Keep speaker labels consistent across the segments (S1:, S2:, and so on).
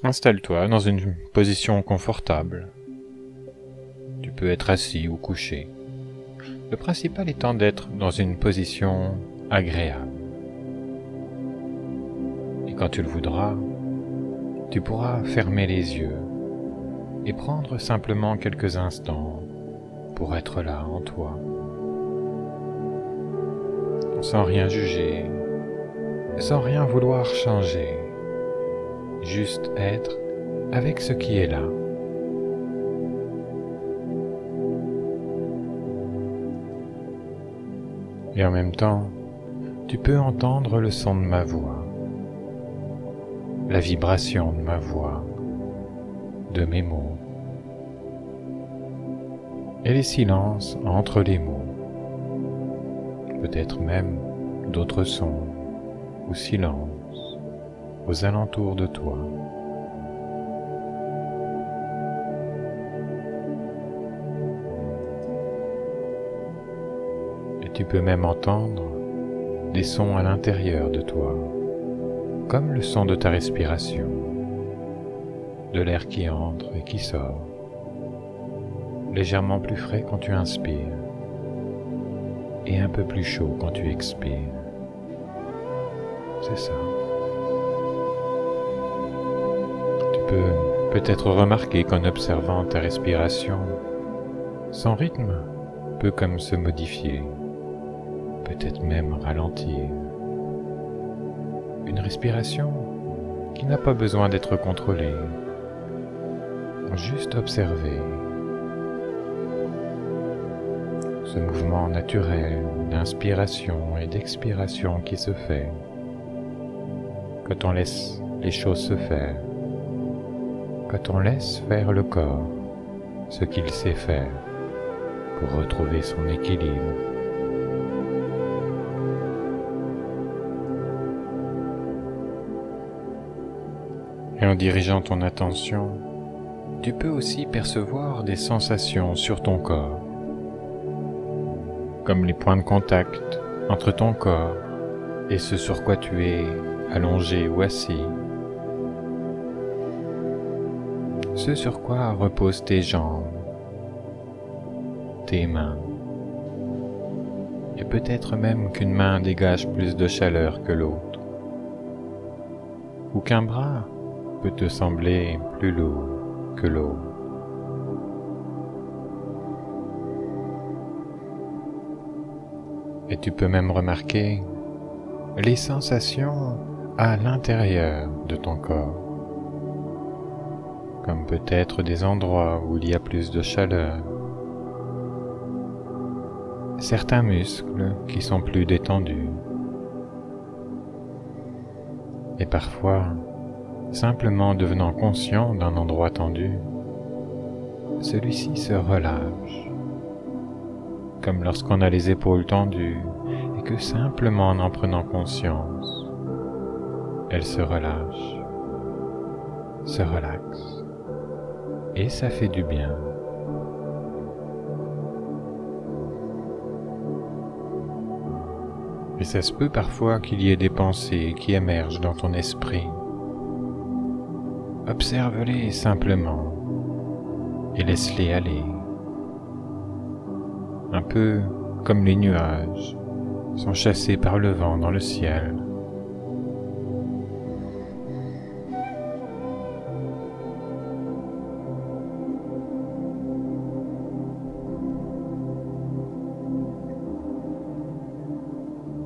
S1: Installe-toi dans une position confortable. Tu peux être assis ou couché. Le principal étant d'être dans une position agréable. Et quand tu le voudras, tu pourras fermer les yeux et prendre simplement quelques instants pour être là en toi, sans rien juger, sans rien vouloir changer, juste être avec ce qui est là. Et en même temps, tu peux entendre le son de ma voix, la vibration de ma voix, de mes mots, et les silences entre les mots, peut-être même d'autres sons ou silences aux alentours de toi. Et tu peux même entendre des sons à l'intérieur de toi, comme le son de ta respiration, de l'air qui entre et qui sort, légèrement plus frais quand tu inspires et un peu plus chaud quand tu expires. C'est ça. Tu peux peut-être remarquer qu'en observant ta respiration, son rythme peut comme se modifier, peut-être même ralentir. Une respiration qui n'a pas besoin d'être contrôlée, juste observer ce mouvement naturel d'inspiration et d'expiration qui se fait quand on laisse les choses se faire, quand on laisse faire le corps ce qu'il sait faire pour retrouver son équilibre. Et en dirigeant ton attention, tu peux aussi percevoir des sensations sur ton corps, comme les points de contact entre ton corps et ce sur quoi tu es allongé ou assis, ce sur quoi reposent tes jambes, tes mains, et peut-être même qu'une main dégage plus de chaleur que l'autre, ou qu'un bras peut te sembler plus lourd que l'autre. Et tu peux même remarquer les sensations à l'intérieur de ton corps, comme peut-être des endroits où il y a plus de chaleur, certains muscles qui sont plus détendus, et parfois, simplement devenant conscient d'un endroit tendu, celui-ci se relâche, comme lorsqu'on a les épaules tendues et que simplement en prenant conscience, elles se relâchent, se relaxent, et ça fait du bien. Et ça se peut parfois qu'il y ait des pensées qui émergent dans ton esprit. Observe-les simplement et laisse-les aller, un peu comme les nuages sont chassés par le vent dans le ciel.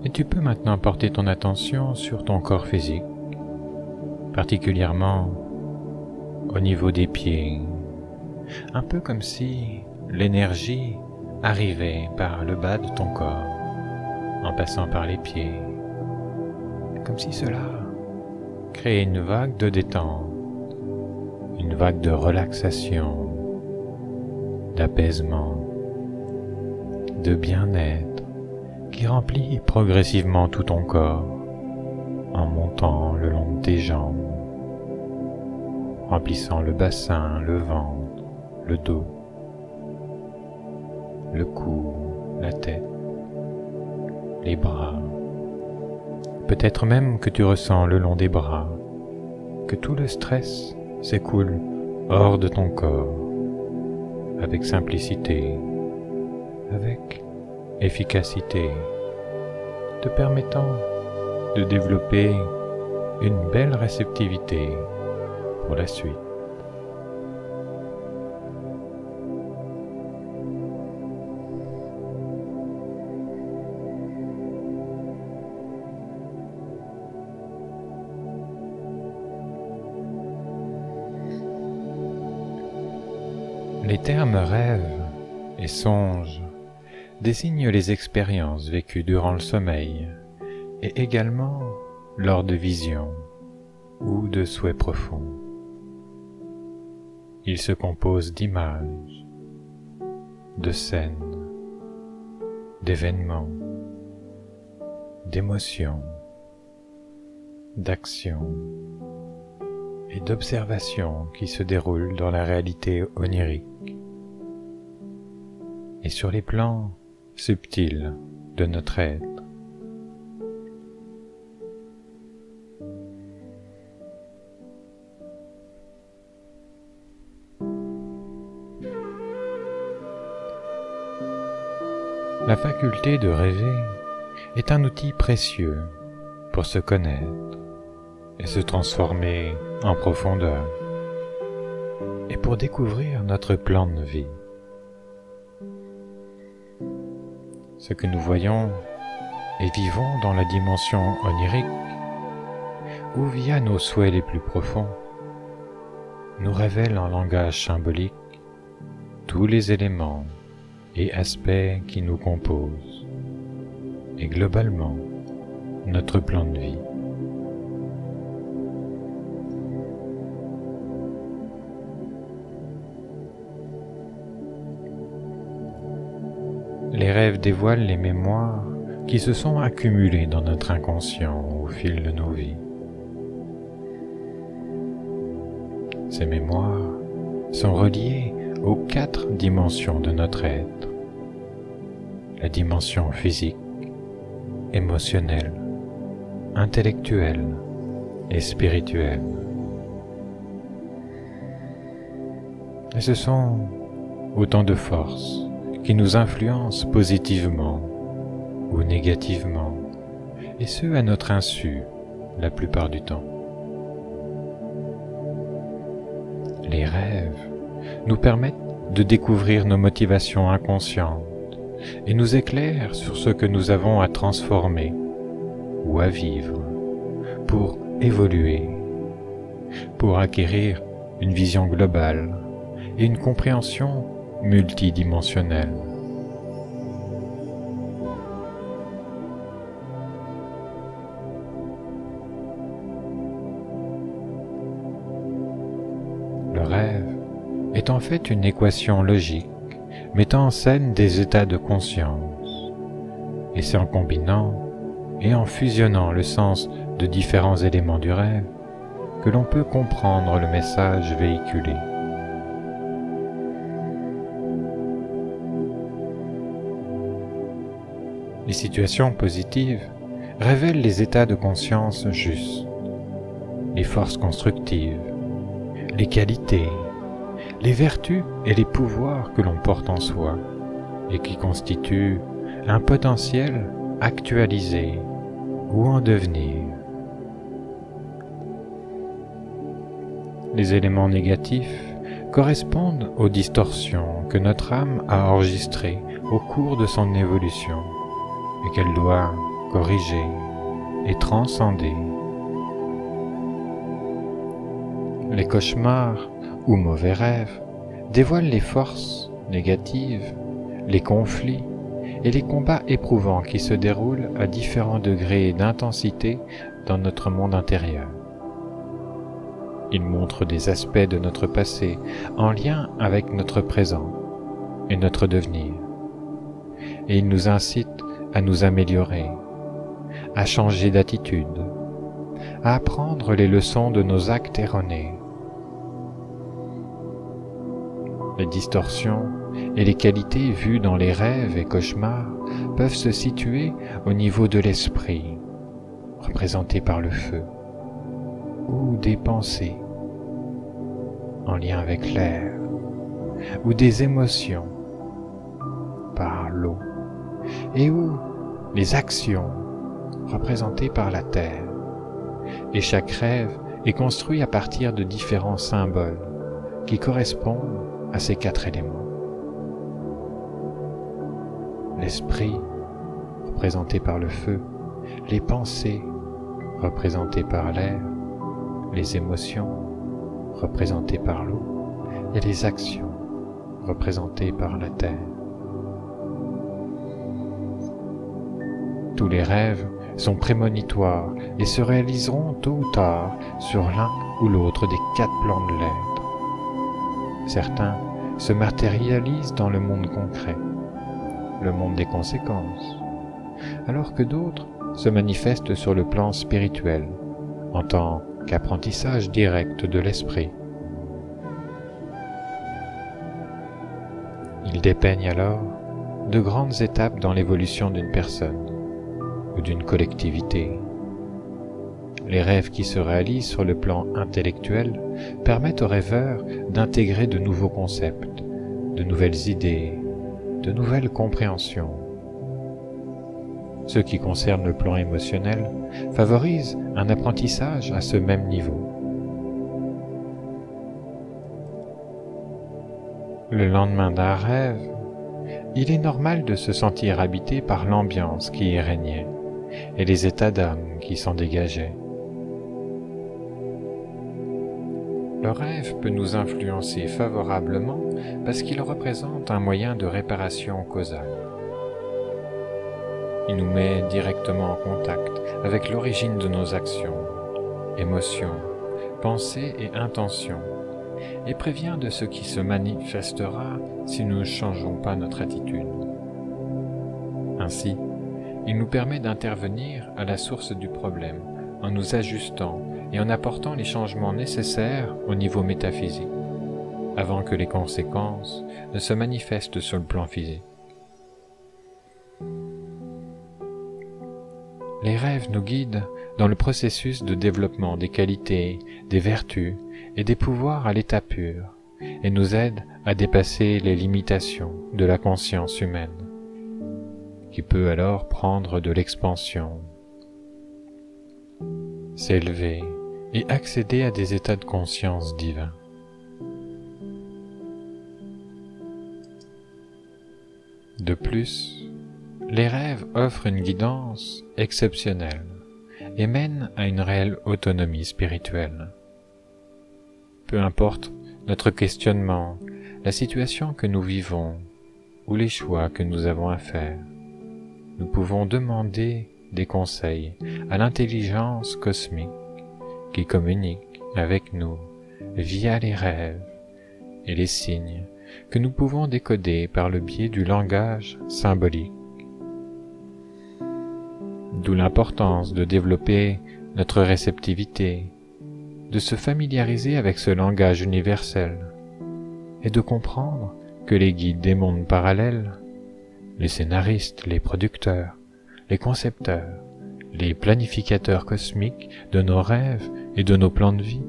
S1: Et tu peux maintenant porter ton attention sur ton corps physique, particulièrement au niveau des pieds, un peu comme si l'énergie arrivait par le bas de ton corps, en passant par les pieds, comme si cela créait une vague de détente, une vague de relaxation, d'apaisement, de bien-être qui remplit progressivement tout ton corps en montant le long de tes jambes, remplissant le bassin, le ventre, le dos, le cou, la tête, les bras. Peut-être même que tu ressens le long des bras que tout le stress s'écoule hors de ton corps, avec simplicité, avec efficacité, te permettant de développer une belle réceptivité pour la suite. Les termes rêve et songe désignent les expériences vécues durant le sommeil et également lors de visions ou de souhaits profonds. Ils se composent d'images, de scènes, d'événements, d'émotions, d'actions et d'observations qui se déroulent dans la réalité onirique et sur les plans subtils de notre être. La faculté de rêver est un outil précieux pour se connaître et se transformer en profondeur et pour découvrir notre plan de vie. Ce que nous voyons et vivons dans la dimension onirique ou via nos souhaits les plus profonds nous révèle en langage symbolique tous les éléments et aspects qui nous composent et globalement notre plan de vie. Les rêves dévoilent les mémoires qui se sont accumulées dans notre inconscient au fil de nos vies. Ces mémoires sont reliées aux 4 dimensions de notre être. La dimension physique, émotionnelle, intellectuelle et spirituelle. Et ce sont autant de forces qui nous influencent positivement ou négativement, et ce à notre insu la plupart du temps. Les rêves nous permettent de découvrir nos motivations inconscientes et nous éclairent sur ce que nous avons à transformer ou à vivre pour évoluer, pour acquérir une vision globale et une compréhension multidimensionnelle. Le rêve est en fait une équation logique mettant en scène des états de conscience, et c'est en combinant et en fusionnant le sens de différents éléments du rêve que l'on peut comprendre le message véhiculé. Les situations positives révèlent les états de conscience justes, les forces constructives, les qualités, les vertus et les pouvoirs que l'on porte en soi et qui constituent un potentiel actualisé ou en devenir. Les éléments négatifs correspondent aux distorsions que notre âme a enregistrées au cours de son évolution et qu'elle doit corriger et transcender. Les cauchemars ou mauvais rêves dévoilent les forces négatives, les conflits et les combats éprouvants qui se déroulent à différents degrés d'intensité dans notre monde intérieur. Ils montrent des aspects de notre passé en lien avec notre présent et notre devenir, et ils nous incitent à nous améliorer, à changer d'attitude, à apprendre les leçons de nos actes erronés. Les distorsions et les qualités vues dans les rêves et cauchemars peuvent se situer au niveau de l'esprit, représenté par le feu, ou des pensées, en lien avec l'air, ou des émotions par l'eau, et ou les actions représentées par la terre. Et chaque rêve est construit à partir de différents symboles qui correspondent à ces 4 éléments. L'esprit, représenté par le feu, les pensées, représentées par l'air, les émotions, représentées par l'eau, et les actions, représentées par la terre. Tous les rêves sont prémonitoires et se réaliseront tôt ou tard sur l'un ou l'autre des 4 plans de l'être. Certains se matérialisent dans le monde concret, le monde des conséquences, alors que d'autres se manifestent sur le plan spirituel, en tant qu'apprentissage direct de l'esprit. Ils dépeignent alors de grandes étapes dans l'évolution d'une personne ou d'une collectivité. Les rêves qui se réalisent sur le plan intellectuel permettent aux rêveurs d'intégrer de nouveaux concepts, de nouvelles idées, de nouvelles compréhensions. Ceux qui concernent le plan émotionnel favorisent un apprentissage à ce même niveau. Le lendemain d'un rêve, il est normal de se sentir habité par l'ambiance qui y régnait et les états d'âme qui s'en dégageaient. Le rêve peut nous influencer favorablement parce qu'il représente un moyen de réparation causale. Il nous met directement en contact avec l'origine de nos actions, émotions, pensées et intentions, et prévient de ce qui se manifestera si nous ne changeons pas notre attitude. Ainsi, il nous permet d'intervenir à la source du problème en nous ajustant et en apportant les changements nécessaires au niveau métaphysique, avant que les conséquences ne se manifestent sur le plan physique. Les rêves nous guident dans le processus de développement des qualités, des vertus et des pouvoirs à l'état pur, et nous aident à dépasser les limitations de la conscience humaine, qui peut alors prendre de l'expansion, s'élever et accéder à des états de conscience divins. De plus, les rêves offrent une guidance exceptionnelle et mènent à une réelle autonomie spirituelle. Peu importe notre questionnement, la situation que nous vivons ou les choix que nous avons à faire, nous pouvons demander des conseils à l'intelligence cosmique qui communique avec nous via les rêves et les signes que nous pouvons décoder par le biais du langage symbolique. D'où l'importance de développer notre réceptivité, de se familiariser avec ce langage universel et de comprendre que les guides des mondes parallèles, les scénaristes, les producteurs, les concepteurs, les planificateurs cosmiques de nos rêves et de nos plans de vie,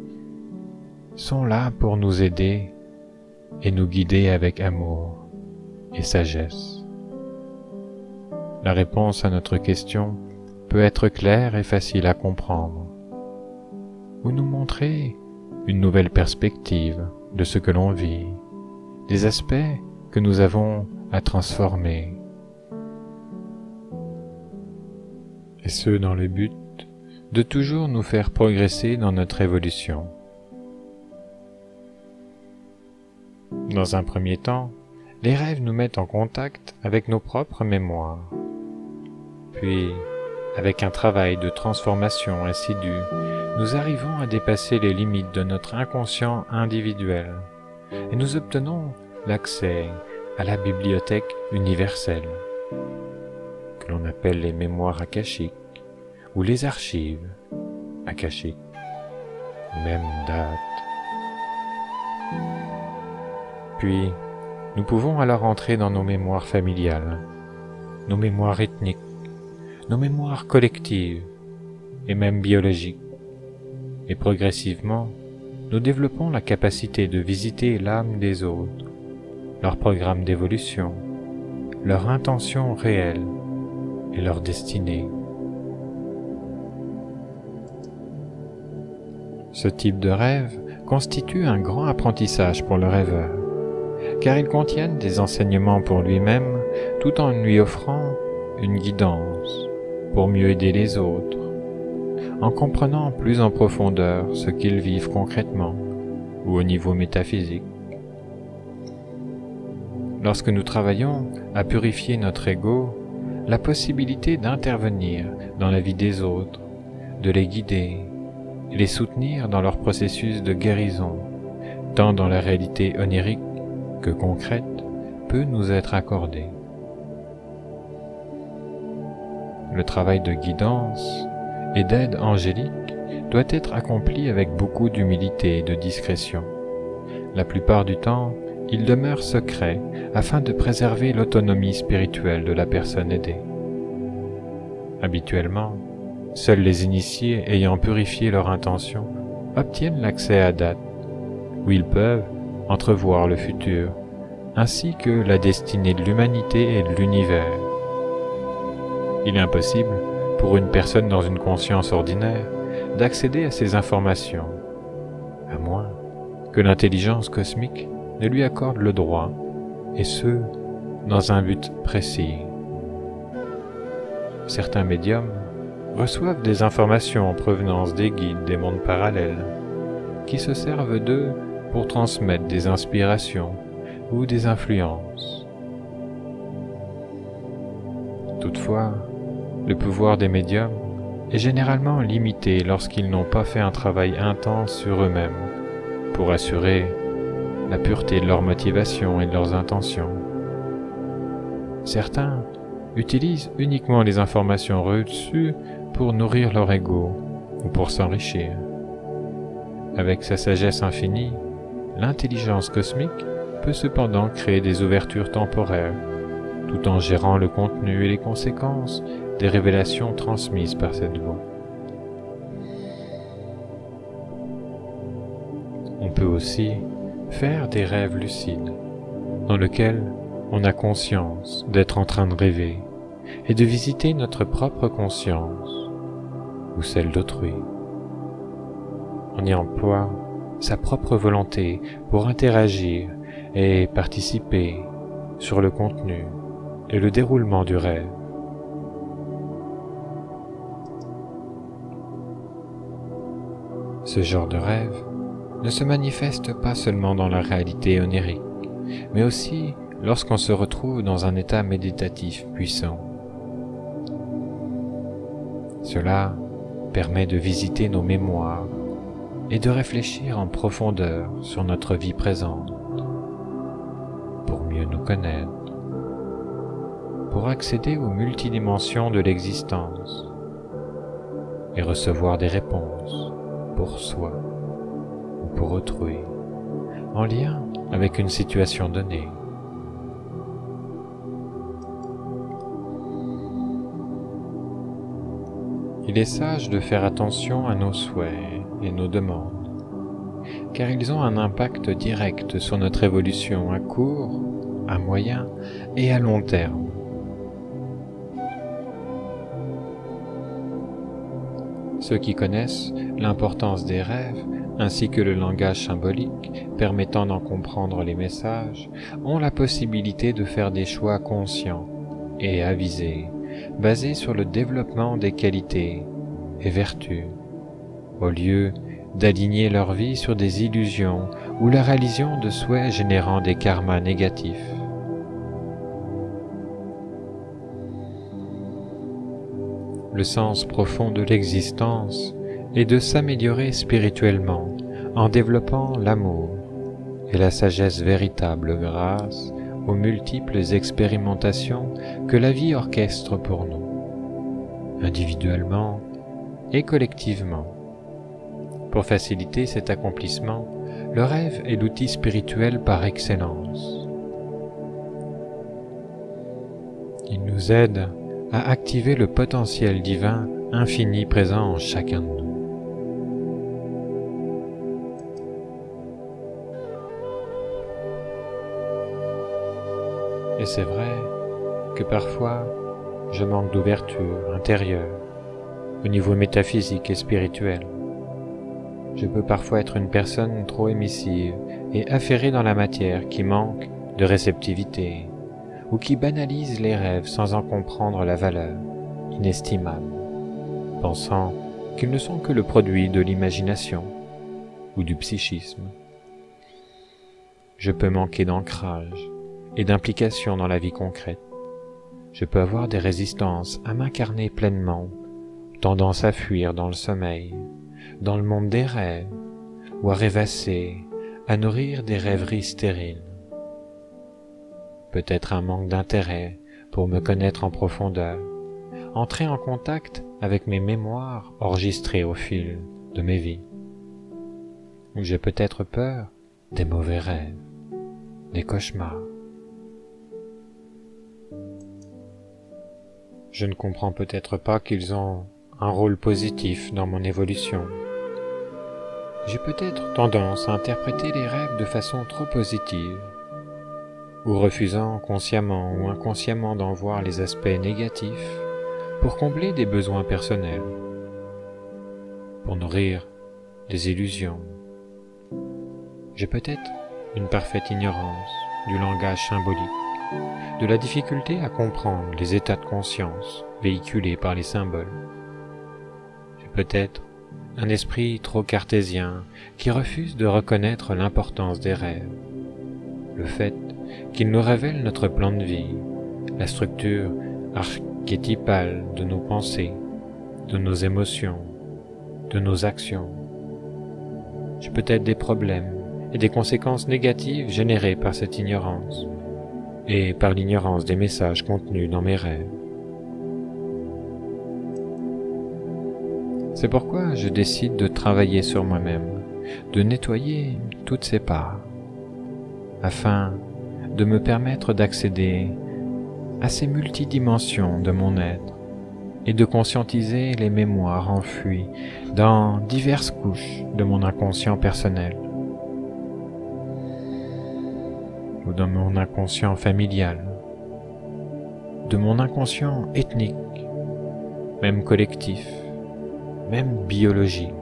S1: sont là pour nous aider et nous guider avec amour et sagesse. La réponse à notre question peut être claire et facile à comprendre, ou nous montrer une nouvelle perspective de ce que l'on vit, des aspects que nous avons à transformer, et ce dans le but de toujours nous faire progresser dans notre évolution. Dans un premier temps, les rêves nous mettent en contact avec nos propres mémoires. Puis, avec un travail de transformation assidu, nous arrivons à dépasser les limites de notre inconscient individuel et nous obtenons l'accès à la bibliothèque universelle, que l'on appelle les mémoires akashiques ou les archives akashiques, même date. Puis, nous pouvons alors entrer dans nos mémoires familiales, nos mémoires ethniques, nos mémoires collectives et même biologiques, et progressivement nous développons la capacité de visiter l'âme des autres, leur programme d'évolution, leur intention réelle et leur destinée. Ce type de rêve constitue un grand apprentissage pour le rêveur, car ils contiennent des enseignements pour lui-même tout en lui offrant une guidance pour mieux aider les autres, en comprenant plus en profondeur ce qu'ils vivent concrètement ou au niveau métaphysique. Lorsque nous travaillons à purifier notre ego, la possibilité d'intervenir dans la vie des autres, de les guider et les soutenir dans leur processus de guérison, tant dans la réalité onirique que concrète, peut nous être accordée. Le travail de guidance et d'aide angélique doit être accompli avec beaucoup d'humilité et de discrétion. La plupart du temps, il demeure secret afin de préserver l'autonomie spirituelle de la personne aidée. Habituellement, seuls les initiés ayant purifié leur intention obtiennent l'accès à date, où ils peuvent entrevoir le futur, ainsi que la destinée de l'humanité et de l'univers. Il est impossible pour une personne dans une conscience ordinaire d'accéder à ces informations, à moins que l'intelligence cosmique ne lui accorde le droit, et ce, dans un but précis. Certains médiums reçoivent des informations en provenance des guides des mondes parallèles, qui se servent d'eux pour transmettre des inspirations ou des influences. Toutefois, le pouvoir des médiums est généralement limité lorsqu'ils n'ont pas fait un travail intense sur eux-mêmes pour assurer la pureté de leur motivation et de leurs intentions. Certains utilisent uniquement les informations reçues pour nourrir leur ego ou pour s'enrichir. Avec sa sagesse infinie, l'intelligence cosmique peut cependant créer des ouvertures temporaires, tout en gérant le contenu et les conséquences des révélations transmises par cette voie. On peut aussi faire des rêves lucides, dans lesquels on a conscience d'être en train de rêver et de visiter notre propre conscience ou celle d'autrui. On y emploie sa propre volonté pour interagir et participer sur le contenu et le déroulement du rêve. Ce genre de rêve ne se manifeste pas seulement dans la réalité onirique, mais aussi lorsqu'on se retrouve dans un état méditatif puissant. Cela permet de visiter nos mémoires et de réfléchir en profondeur sur notre vie présente, pour mieux nous connaître, pour accéder aux multidimensions de l'existence et recevoir des réponses pour soi ou pour autrui, en lien avec une situation donnée. Il est sage de faire attention à nos souhaits et nos demandes, car ils ont un impact direct sur notre évolution à court, à moyen et à long terme. Ceux qui connaissent l'importance des rêves ainsi que le langage symbolique permettant d'en comprendre les messages ont la possibilité de faire des choix conscients et avisés, basés sur le développement des qualités et vertus, au lieu d'aligner leur vie sur des illusions ou la réalisation de souhaits générant des karmas négatifs. Le sens profond de l'existence est de s'améliorer spirituellement en développant l'amour et la sagesse véritable grâce aux multiples expérimentations que la vie orchestre pour nous, individuellement et collectivement. Pour faciliter cet accomplissement, le rêve est l'outil spirituel par excellence. Il nous aide à activer le potentiel divin infini présent en chacun de nous. Et c'est vrai que parfois, je manque d'ouverture intérieure au niveau métaphysique et spirituel. Je peux parfois être une personne trop émissive et affairée dans la matière qui manque de réceptivité ou qui banalise les rêves sans en comprendre la valeur inestimable, pensant qu'ils ne sont que le produit de l'imagination ou du psychisme. Je peux manquer d'ancrage et d'implication dans la vie concrète. Je peux avoir des résistances à m'incarner pleinement, tendance à fuir dans le sommeil, dans le monde des rêves, ou à rêvasser, à nourrir des rêveries stériles. Peut-être un manque d'intérêt pour me connaître en profondeur, entrer en contact avec mes mémoires enregistrées au fil de mes vies. Ou j'ai peut-être peur des mauvais rêves, des cauchemars. Je ne comprends peut-être pas qu'ils ont un rôle positif dans mon évolution. J'ai peut-être tendance à interpréter les rêves de façon trop positive, ou refusant consciemment ou inconsciemment d'en voir les aspects négatifs pour combler des besoins personnels, pour nourrir des illusions. J'ai peut-être une parfaite ignorance du langage symbolique, de la difficulté à comprendre les états de conscience véhiculés par les symboles. J'ai peut-être un esprit trop cartésien qui refuse de reconnaître l'importance des rêves, le fait qu'ils nous révèlent notre plan de vie, la structure archétypale de nos pensées, de nos émotions, de nos actions. J'ai peut-être des problèmes et des conséquences négatives générées par cette ignorance et par l'ignorance des messages contenus dans mes rêves. C'est pourquoi je décide de travailler sur moi-même, de nettoyer toutes ces parts, afin de me permettre d'accéder à ces multidimensions de mon être et de conscientiser les mémoires enfouies dans diverses couches de mon inconscient personnel ou dans mon inconscient familial, de mon inconscient ethnique, même collectif, même biologique.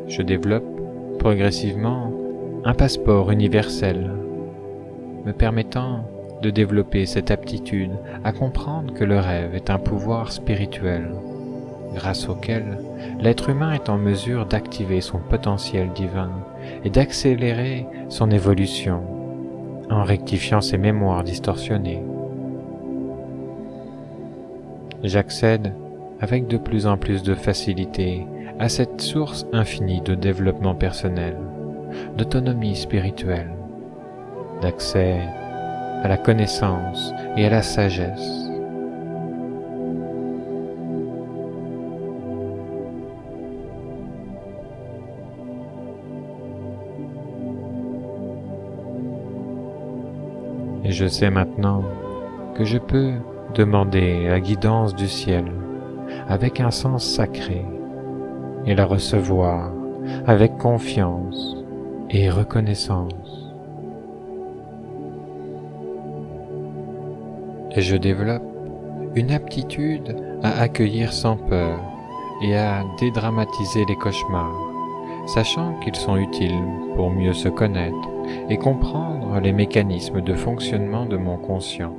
S1: Je développe progressivement un passeport universel, me permettant de développer cette aptitude à comprendre que le rêve est un pouvoir spirituel, grâce auquel l'être humain est en mesure d'activer son potentiel divin et d'accélérer son évolution en rectifiant ses mémoires distorsionnées. J'accède avec de plus en plus de facilité à cette source infinie de développement personnel, d'autonomie spirituelle, d'accès à la connaissance et à la sagesse. Et je sais maintenant que je peux demander la guidance du ciel avec un sens sacré et la recevoir avec confiance et reconnaissance. Et je développe une aptitude à accueillir sans peur et à dédramatiser les cauchemars, sachant qu'ils sont utiles pour mieux se connaître et comprendre les mécanismes de fonctionnement de mon conscient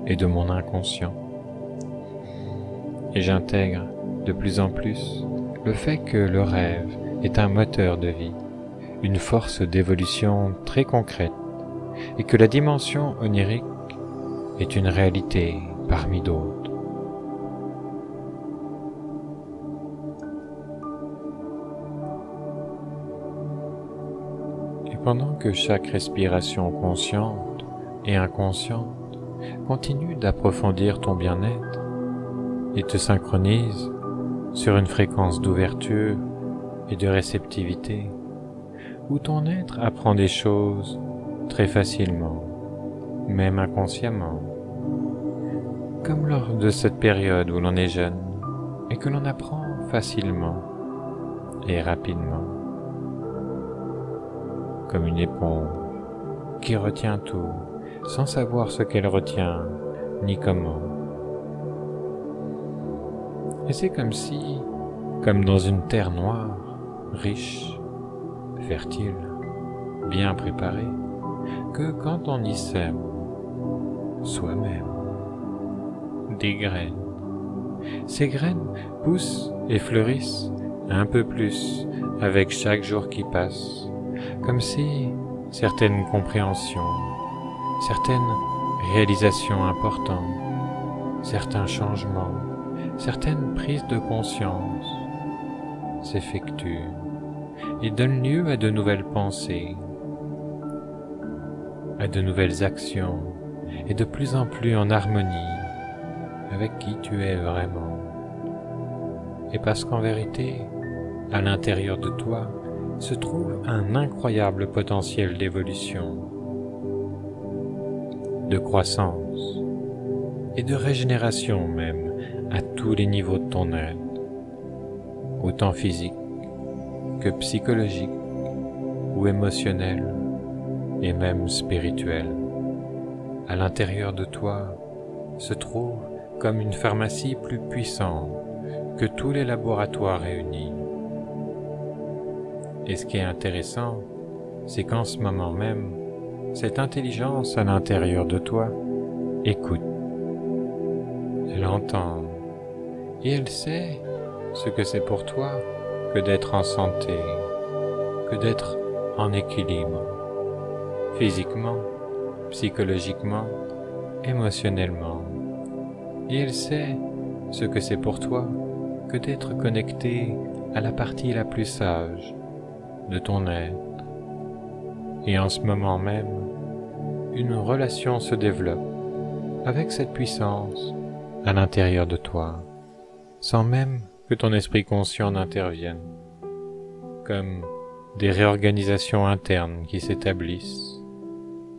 S1: et de mon inconscient. Et j'intègre de plus en plus le fait que le rêve est un moteur de vie, une force d'évolution très concrète, et que la dimension onirique est une réalité parmi d'autres. Et pendant que chaque respiration consciente et inconsciente continue d'approfondir ton bien-être et te synchronise sur une fréquence d'ouverture et de réceptivité, où ton être apprend des choses très facilement, même inconsciemment, comme lors de cette période où l'on est jeune et que l'on apprend facilement et rapidement. comme une éponge qui retient tout, sans savoir ce qu'elle retient, ni comment. Et c'est comme si, comme dans une terre noire, riche, fertile, bien préparée, que quand on y sème soi-même des graines, ces graines poussent et fleurissent un peu plus avec chaque jour qui passe, comme si certaines compréhensions, certaines réalisations importantes, certains changements, certaines prises de conscience s'effectuent et donnent lieu à de nouvelles pensées, à de nouvelles actions, et de plus en plus en harmonie avec qui tu es vraiment. Et parce qu'en vérité, à l'intérieur de toi, se trouve un incroyable potentiel d'évolution, de croissance et de régénération même à tous les niveaux de ton être, autant physique que psychologique ou émotionnel et même spirituel. À l'intérieur de toi se trouve comme une pharmacie plus puissante que tous les laboratoires réunis. Et ce qui est intéressant, c'est qu'en ce moment même, cette intelligence à l'intérieur de toi écoute, elle entend, et elle sait ce que c'est pour toi que d'être en santé, que d'être en équilibre, physiquement, psychologiquement, émotionnellement. Et elle sait ce que c'est pour toi que d'être connecté à la partie la plus sage de ton être. Et en ce moment même, une relation se développe avec cette puissance à l'intérieur de toi, sans même que ton esprit conscient n'intervienne, comme des réorganisations internes qui s'établissent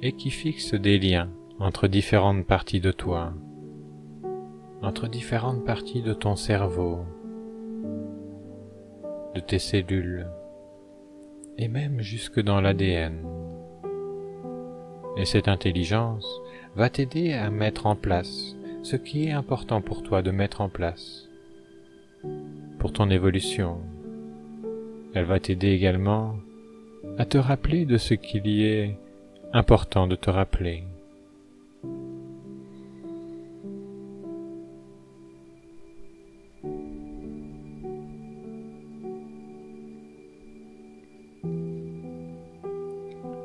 S1: et qui fixent des liens entre différentes parties de toi, entre différentes parties de ton cerveau, de tes cellules, et même jusque dans l'ADN. Et cette intelligence va t'aider à mettre en place ce qui est important pour toi de mettre en place, pour ton évolution. Elle va t'aider également à te rappeler de ce qu'il y est important de te rappeler.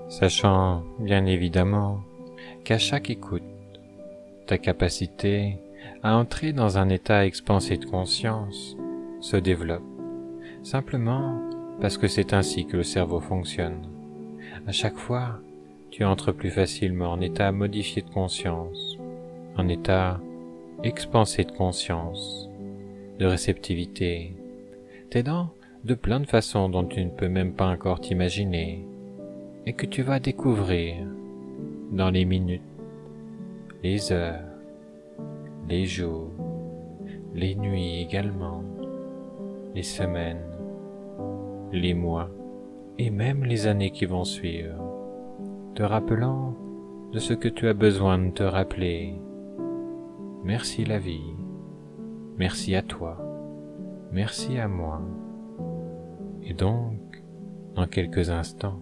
S1: Sachant bien évidemment qu'à chaque écoute, ta capacité à entrer dans un état expansé de conscience se développe, simplement parce que c'est ainsi que le cerveau fonctionne. À chaque fois, tu entres plus facilement en état modifié de conscience, en état expansé de conscience, de réceptivité, t'aidant de plein de façons dont tu ne peux même pas encore t'imaginer, et que tu vas découvrir dans les minutes, les heures, les jours, les nuits également, les semaines, les mois et même les années qui vont suivre, te rappelant de ce que tu as besoin de te rappeler. Merci la vie, merci à toi, merci à moi. Et donc, dans quelques instants,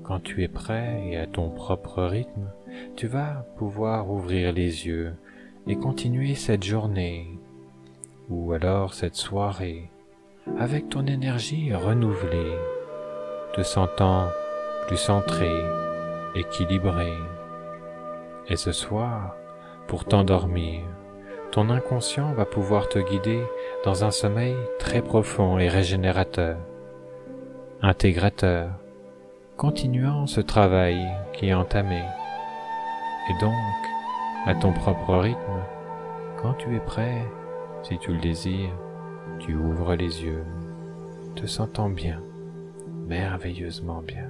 S1: quand tu es prêt et à ton propre rythme, tu vas pouvoir ouvrir les yeux et continuer cette journée, ou alors cette soirée, avec ton énergie renouvelée, te sentant plus centré, équilibré. Et ce soir, pour t'endormir, ton inconscient va pouvoir te guider dans un sommeil très profond et régénérateur, intégrateur, continuant ce travail qui est entamé. Et donc, à ton propre rythme, quand tu es prêt, si tu le désires, tu ouvres les yeux, te sentant bien, merveilleusement bien.